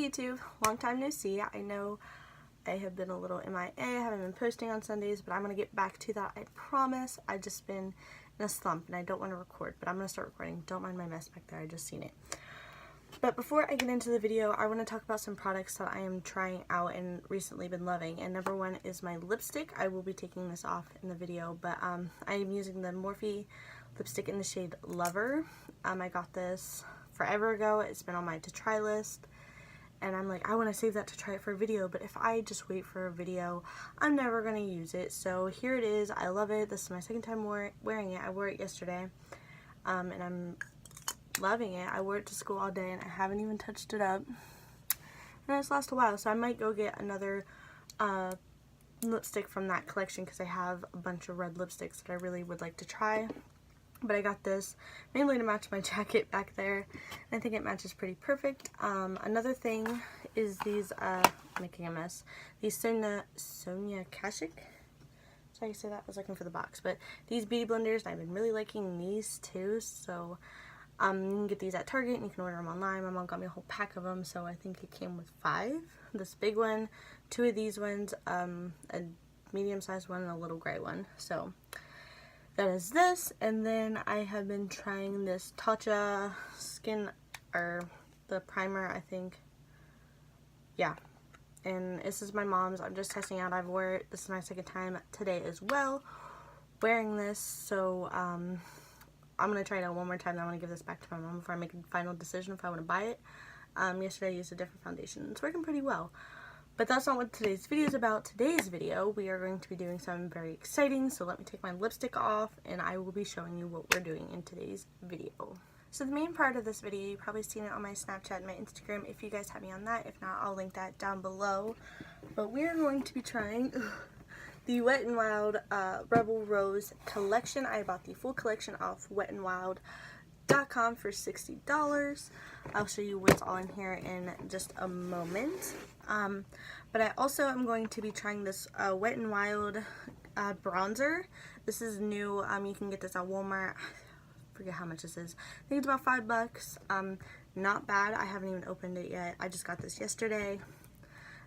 YouTube, long time no see. I know I have been a little MIA, I haven't been posting on Sundays, but I'm going to get back to that, I promise. I've just been in a slump and I don't want to record, but I'm going to start recording. Don't mind my mess back there, I just seen it. But before I get into the video, I want to talk about some products that I am trying out and recently been loving. And number one is my lipstick. I will be taking this off in the video, but I am using the Morphe lipstick in the shade Lover. I got this forever ago. It's been on my to try list. And I'm like, I want to save that to try it for a video, but if I just wait for a video, I'm never going to use it. So here it is. I love it. This is my second time wearing it. I wore it yesterday, and I'm loving it. I wore it to school all day, and I haven't even touched it up. And it's lasted a while, so I might go get another lipstick from that collection because I have a bunch of red lipsticks that I really would like to try. But I got this mainly to match my jacket back there. And I think it matches pretty perfect. Another thing is these, making a mess, these Sonia Kashuk. That's how you say that? I was looking for the box. But these beauty blenders, and I've been really liking these too. So you can get these at Target and you can order them online. My mom got me a whole pack of them. So I think it came with 5. This big one, 2 of these ones, a medium-sized one, and a little gray one. So that is this, and then I have been trying this Tatcha skin, or the primer, I think. Yeah, and this is my mom's. I'm just testing out. I've worn it. This is my second time today as well wearing this, so I'm gonna try it out one more time. Then I want to give this back to my mom before I make a final decision if I want to buy it. Yesterday I used a different foundation. It's working pretty well. But that's not what today's video is about. Today's video, we are going to be doing something very exciting. So let me take my lipstick off and I will be showing you what we're doing in today's video. So the main part of this video, you've probably seen it on my Snapchat and my Instagram if you guys have me on that. If not, I'll link that down below. But we are going to be trying the Wet n Wild Rebel Rose collection. I bought the full collection off wetnwild.com for $60. I'll show you what's all in here in just a moment. But I also am going to be trying this Wet n Wild bronzer. This is new. You can get this at Walmart. I forget how much this is. I think it's about $5. Not bad. I haven't even opened it yet. I just got this yesterday.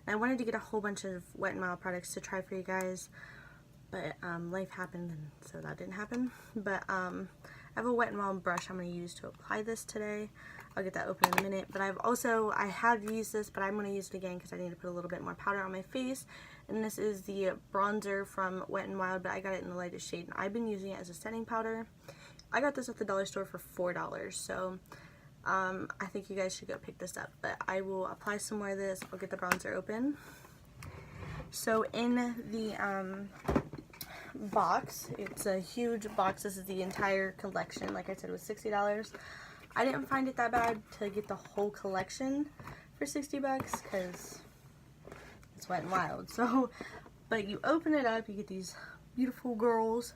And I wanted to get a whole bunch of Wet n Wild products to try for you guys, but life happened and so that didn't happen. But I have a Wet n Wild brush I'm going to use to apply this today. I'll get that open in a minute. But I have used this, but I'm going to use it again because I need to put a little bit more powder on my face. And this is the bronzer from Wet n Wild, but I got it in the lightest shade. And I've been using it as a setting powder. I got this at the dollar store for $4, so I think you guys should go pick this up. But I will apply some more of this. I'll get the bronzer open. So in the box, it's a huge box. This is the entire collection. Like I said, it was $60. I didn't find it that bad to get the whole collection for $60 because it's Wet n Wild. So, but you open it up, you get these beautiful girls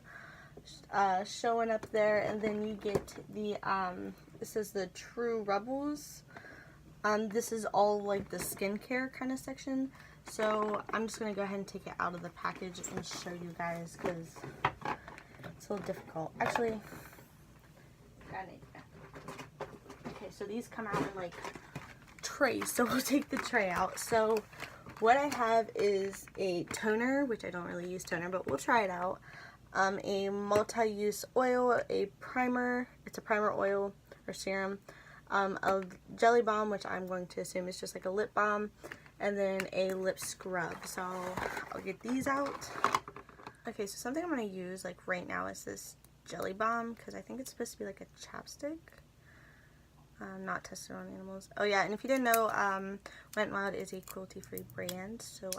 showing up there, and then you get the this is the True Rebels. This is all like the skincare kind of section. So I'm just gonna go ahead and take it out of the package and show you guys because it's a little difficult. Actually, got it. Okay, so these come out in like trays, so we'll take the tray out. So what I have is a toner, which I don't really use toner, but we'll try it out. A multi-use oil, a primer, it's a primer oil or serum, a jelly balm, which I'm going to assume is just like a lip balm, and then a lip scrub. So I'll get these out. Okay, so something I'm going to use like right now is this jelly balm because I think it's supposed to be like a chapstick. Not tested on animals. Oh yeah, and if you didn't know, Wet n Wild is a cruelty-free brand. So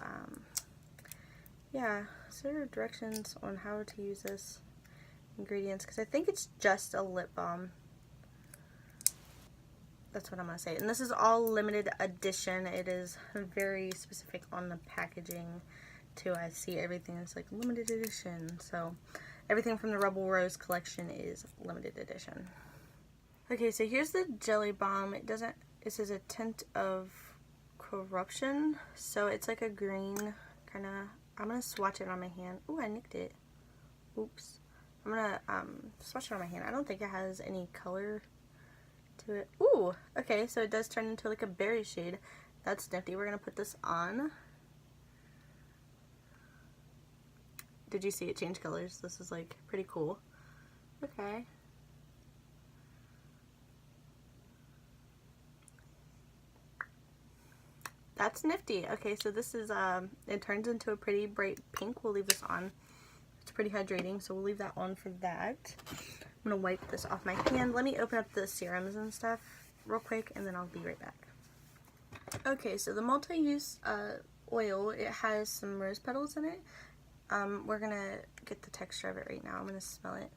yeah, so there are directions on how to use this ingredients because I think it's just a lip balm. That's what I'm gonna say. And this is all limited edition. It is very specific on the packaging too. I see everything is like limited edition. So everything from the Rebel Rose collection is limited edition. Okay, so here's the jelly balm. It says a tint of corruption. So it's like a green kind of, I'm going to swatch it on my hand. Ooh, I nicked it. Oops. I'm going to swatch it on my hand. I don't think it has any color to it. Ooh, okay, so it does turn into like a berry shade. that's nifty. We're going to put this on. Did you see it change colors? This is like pretty cool. Okay. That's nifty. Okay, so this is, it turns into a pretty bright pink. We'll leave this on. It's pretty hydrating, so we'll leave that on for that. I'm going to wipe this off my hand. Let me open up the serums and stuff real quick, and then I'll be right back. Okay, so the multi-use oil, it has some rose petals in it. We're going to get the texture of it right now. I'm going to smell it.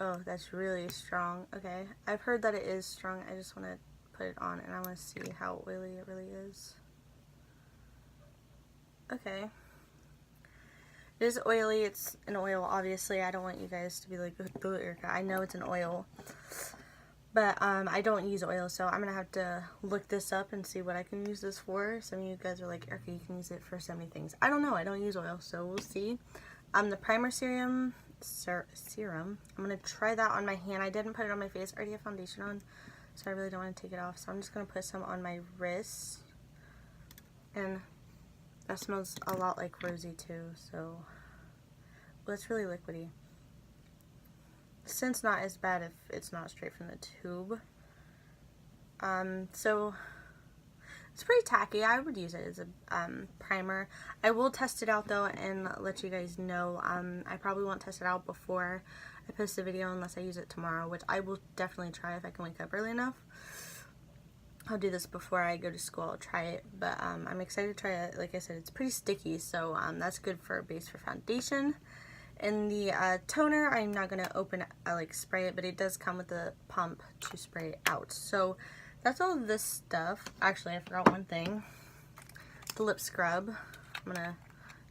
Oh, that's really strong. Okay, I've heard that it is strong. I just want to put it on, and I want to see how oily it really is. Okay. It is oily. It's an oil, obviously. I don't want you guys to be like, "Oh, Erica." I know it's an oil, but I don't use oil, so I'm gonna have to look this up and see what I can use this for. Some of you guys are like, "Erica, you can use it for so many things." I don't know. I don't use oil, so we'll see. The primer serum. I'm gonna try that on my hand. I didn't put it on my face. I already have foundation on, so I really don't want to take it off. So I'm just gonna put some on my wrist, and that smells a lot like rosy too, so, well, it's really liquidy. Scent's not as bad if it's not straight from the tube. So it's pretty tacky. I would use it as a primer. I will test it out though and let you guys know. I probably won't test it out before I post the video unless I use it tomorrow, which I will definitely try if I can wake up early enough. I'll do this before I go to school. I'll try it, but I'm excited to try it. Like I said, it's pretty sticky, so that's good for a base for foundation. And the toner, I'm not going to open, like spray it, but it does come with a pump to spray it out. So that's all this stuff. Actually, I forgot one thing. The lip scrub. I'm going to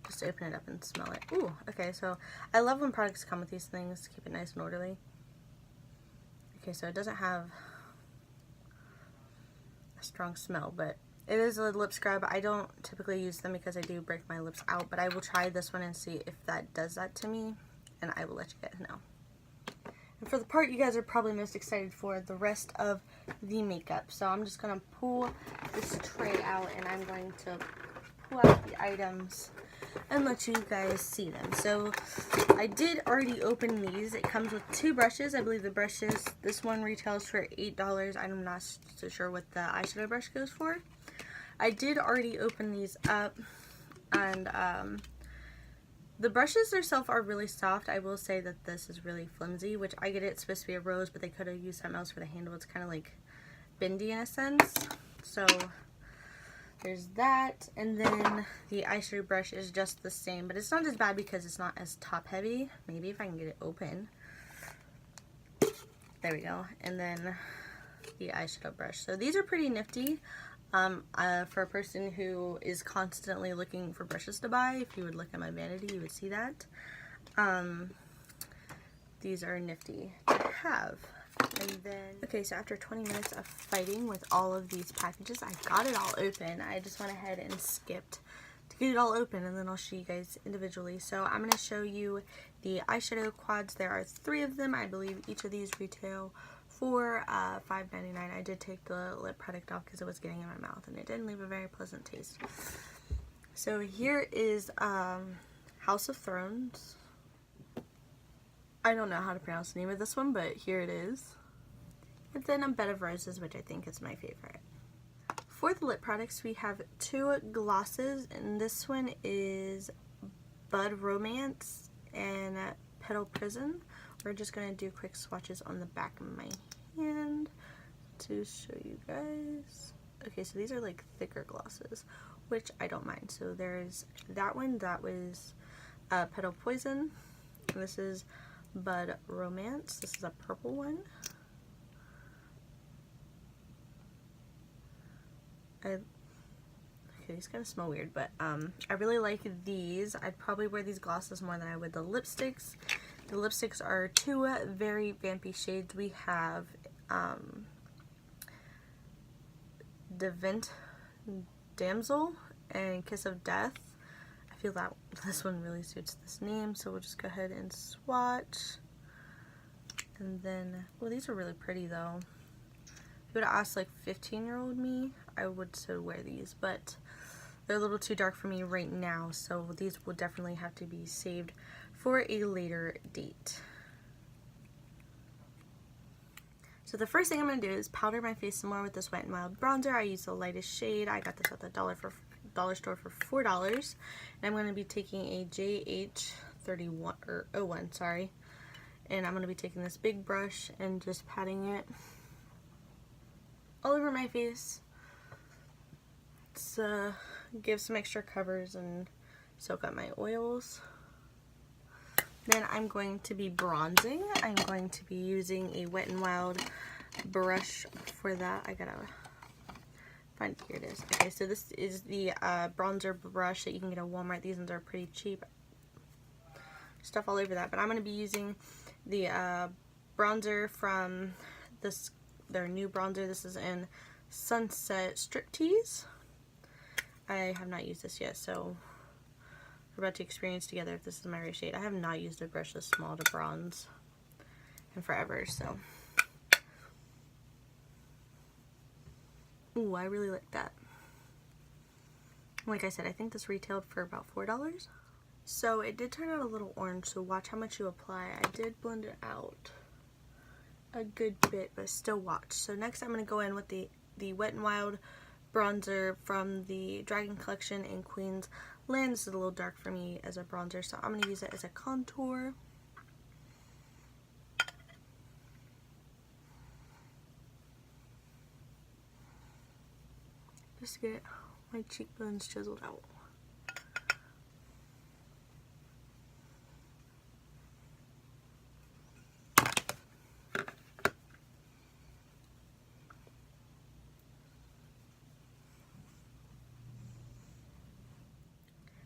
just open it up and smell it. Ooh, okay, so I love when products come with these things. Keep it nice and orderly. Okay, so it doesn't have a strong smell, but it is a lip scrub. I don't typically use them because I do break my lips out, but I will try this one and see if that does that to me, and I will let you guys know. And for the part you guys are probably most excited for, the rest of the makeup. So I'm just going to pull this tray out, and I'm going to pull out the items and let you guys see them. So I did already open these. It comes with 2 brushes. I believe the brushes, this one retails for $8. I'm not so sure what the eyeshadow brush goes for. I did already open these up, and the brushes themselves are really soft. I will say that this is really flimsy, which I get it's supposed to be a rose, but they could have used something else for the handle. It's kind of like bendy in a sense. So there's that, and then the eyeshadow brush is just the same, but it's not as bad because it's not as top heavy. Maybe if I can get it open. There we go. And then the eyeshadow brush. So these are pretty nifty. For a person who is constantly looking for brushes to buy, if you would look at my vanity, you would see that. These are nifty to have. And then, okay, so after 20 minutes of fighting with all of these packages, I got it all open. I just went ahead and skipped to get it all open, and then I'll show you guys individually. So I'm going to show you the eyeshadow quads. There are 3 of them. I believe each of these retail for $5.99. I did take the lip product off because it was getting in my mouth, and it didn't leave a very pleasant taste. So here is House of Thrones. I don't know how to pronounce the name of this one, but here it is. And then a Bed of Roses, which I think is my favorite. For the lip products, we have 2 glosses, and this one is Bud Romance and Petal Prison. We're just going to do quick swatches on the back of my hand to show you guys. Okay, so these are like thicker glosses, which I don't mind. So there's that one, that was Petal Poison. And this is Bud Romance. This is a purple one. Okay, these kind of smell weird, but I really like these. I'd probably wear these glosses more than I would the lipsticks. The lipsticks are 2 very vampy shades. We have Devent Damsel and Kiss of Death. I feel that this one really suits this name, so we'll just go ahead and swatch. And then, well, these are really pretty though. you would have asked like 15-year-old me, I would still wear these, but they're a little too dark for me right now, so these will definitely have to be saved for a later date. So the first thing I'm going to do is powder my face some more with this Wet n Wild bronzer. I use the lightest shade. I got this at the dollar store for $4. And I'm going to be taking a JH31 or 01, sorry. And I'm going to be taking this big brush and just patting it all over my face. To give some extra covers and soak up my oils. Then I'm going to be bronzing. I'm going to be using a Wet n Wild brush for that. I gotta find it. Here it is. Okay, so this is the bronzer brush that you can get at Walmart. These ones are pretty cheap. Stuff all over that. But I'm going to be using the bronzer from their new bronzer. This is in Sunset Striptease. I have not used this yet, so we're about to experience together if this is my right shade. I have not used a brush this small to bronze in forever, so. Ooh, I really like that. Like I said, I think this retailed for about $4. So it did turn out a little orange, so watch how much you apply. I did blend it out a good bit, but still watch. So next I'm going to go in with the Wet n Wild bronzer from the Dragon Collection in Queen's Land. This is a little dark for me as a bronzer, so I'm going to use it as a contour. Just to get my cheekbones chiseled out.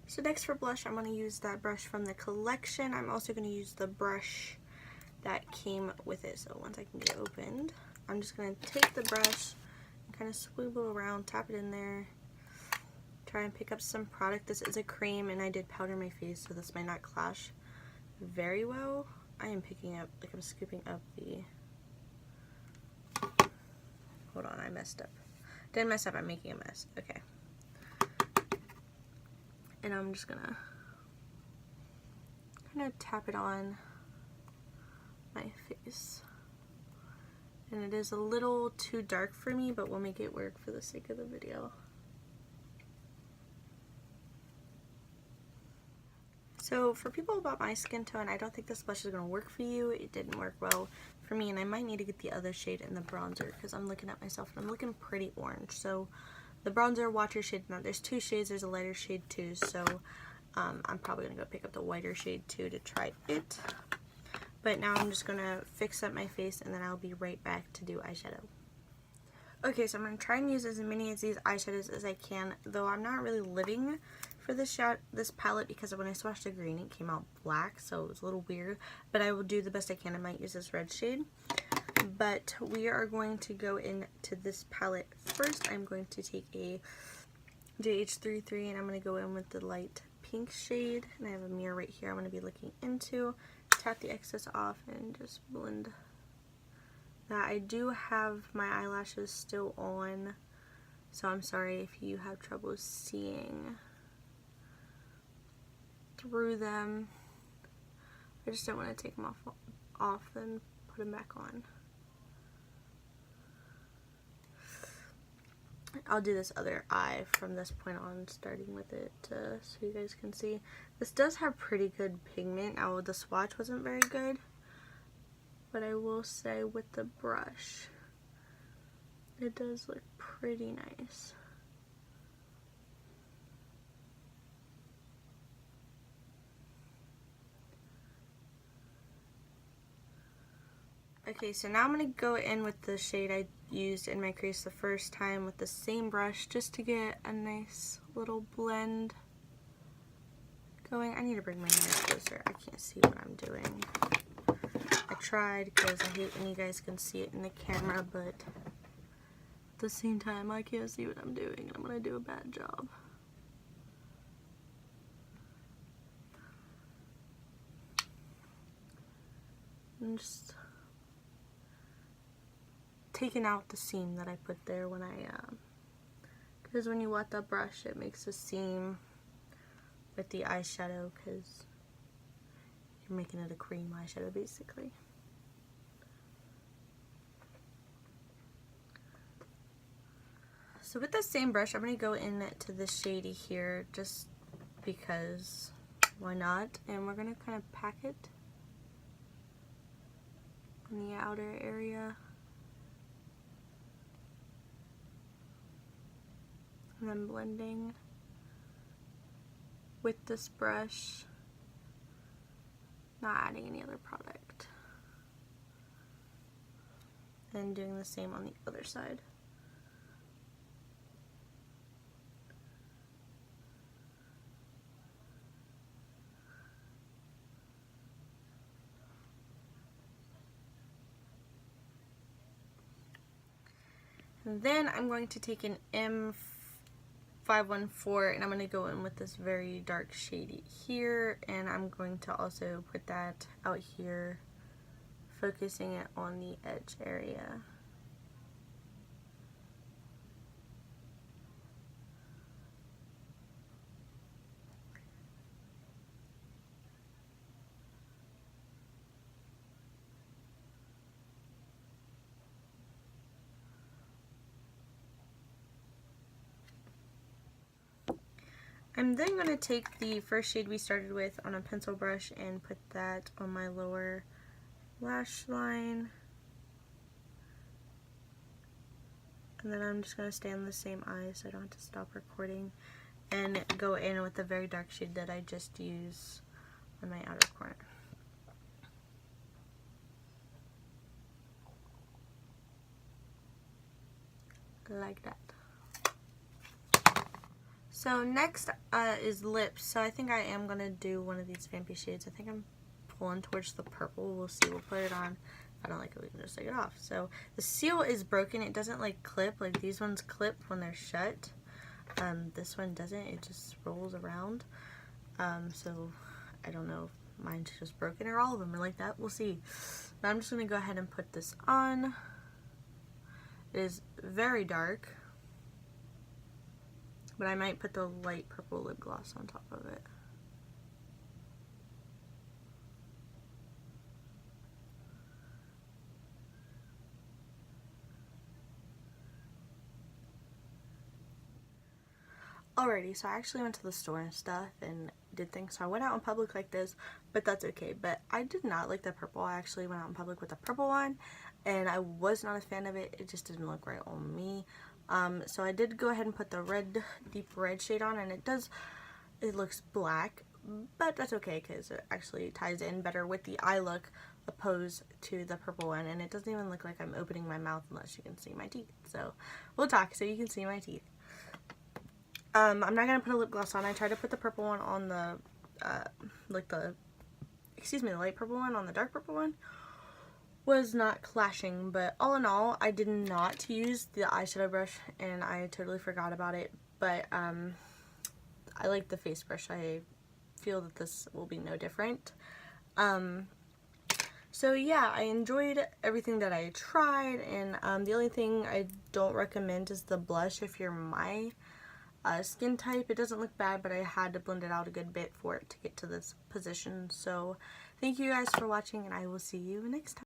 So next for blush, I'm going to use that brush from the collection. I'm also going to use the brush that came with it. So once I can get it opened, I'm just going to take the brush and kind of swivel around, tap it in there, try and pick up some product. This is a cream and I did powder my face, so this might not clash very well. I am picking up, like I'm scooping up the, hold on, I messed up. Didn't mess up, I'm making a mess. Okay. And I'm just gonna kind of tap it on my face. And it is a little too dark for me, but we'll make it work for the sake of the video. So for people about my skin tone, I don't think this blush is going to work for you. It didn't work well for me, and I might need to get the other shade in the bronzer because I'm looking at myself and I'm looking pretty orange. So the bronzer, watch your shade. Now there's two shades. There's a lighter shade too, so I'm probably going to go pick up the whiter shade too to try it. But now I'm just going to fix up my face and then I'll be right back to do eyeshadow. Okay, so I'm going to try and use as many of these eyeshadows as I can, though I'm not really living for this palette because when I swatched the green it came out black, so it was a little weird, but I will do the best I can. I might use this red shade. But we are going to go into this palette first. I'm going to take a JH33 and I'm going to go in with the light pink shade, and I have a mirror right here I'm going to be looking into. Tap the excess off and just blend that. I do have my eyelashes still on, so I'm sorry if you have trouble seeing through them. I just don't want to take them off and put them back on. I'll do this other eye from this point on, starting with it so you guys can see. This does have pretty good pigment. Now the swatch wasn't very good, but I will say with the brush it does look pretty nice. Okay, so now I'm going to go in with the shade I used in my crease the first time with the same brush just to get a nice little blend going. I need to bring my mirror closer. I can't see what I'm doing. I tried because I hate when you guys can see it in the camera, but at the same time I can't see what I'm doing and I'm going to do a bad job. And just taken out the seam that I put there when I, because when you wet the brush it makes a seam with the eyeshadow because you're making it a cream eyeshadow basically. So with the same brush, I'm going to go into the shady here just because, why not? And we're going to kind of pack it on the outer area. And then blending with this brush, not adding any other product. And doing the same on the other side. And then I'm going to take an M514 and I'm going to go in with this very dark shady here, and I'm going to also put that out here, focusing it on the edge area. I'm then going to take the first shade we started with on a pencil brush and put that on my lower lash line. And then I'm just going to stay on the same eye so I don't have to stop recording, and go in with the very dark shade that I just used on my outer corner. Like that. So next is lips. So I think I am going to do one of these vampy shades. I think I'm pulling towards the purple. We'll see. We'll put it on. If I don't like it, we can just take it off. So the seal is broken. It doesn't like clip. Like these ones clip when they're shut. This one doesn't. It just rolls around. So I don't know if mine's just broken or all of them are like that. We'll see. But I'm just going to go ahead and put this on. It is very dark. But I might put the light purple lip gloss on top of it. Alrighty, so I actually went to the store and stuff and did things. So I went out in public like this, but that's okay. But I did not like the purple. I actually went out in public with the purple one, and I was not a fan of it. It just didn't look right on me. So I did go ahead and put the red, deep red shade on, and it looks black, but that's okay because it actually ties in better with the eye look opposed to the purple one, and it doesn't even look like I'm opening my mouth unless you can see my teeth. So we'll talk so you can see my teeth. I'm not going to put a lip gloss on. I tried to put the purple one on the, the light purple one on the dark purple one. Was not clashing, but all in all, I did not use the eyeshadow brush, and I totally forgot about it, but I like the face brush. I feel that this will be no different. So yeah, I enjoyed everything that I tried, and the only thing I don't recommend is the blush if you're my skin type. It doesn't look bad, but I had to blend it out a good bit for it to get to this position. So thank you guys for watching, and I will see you next time.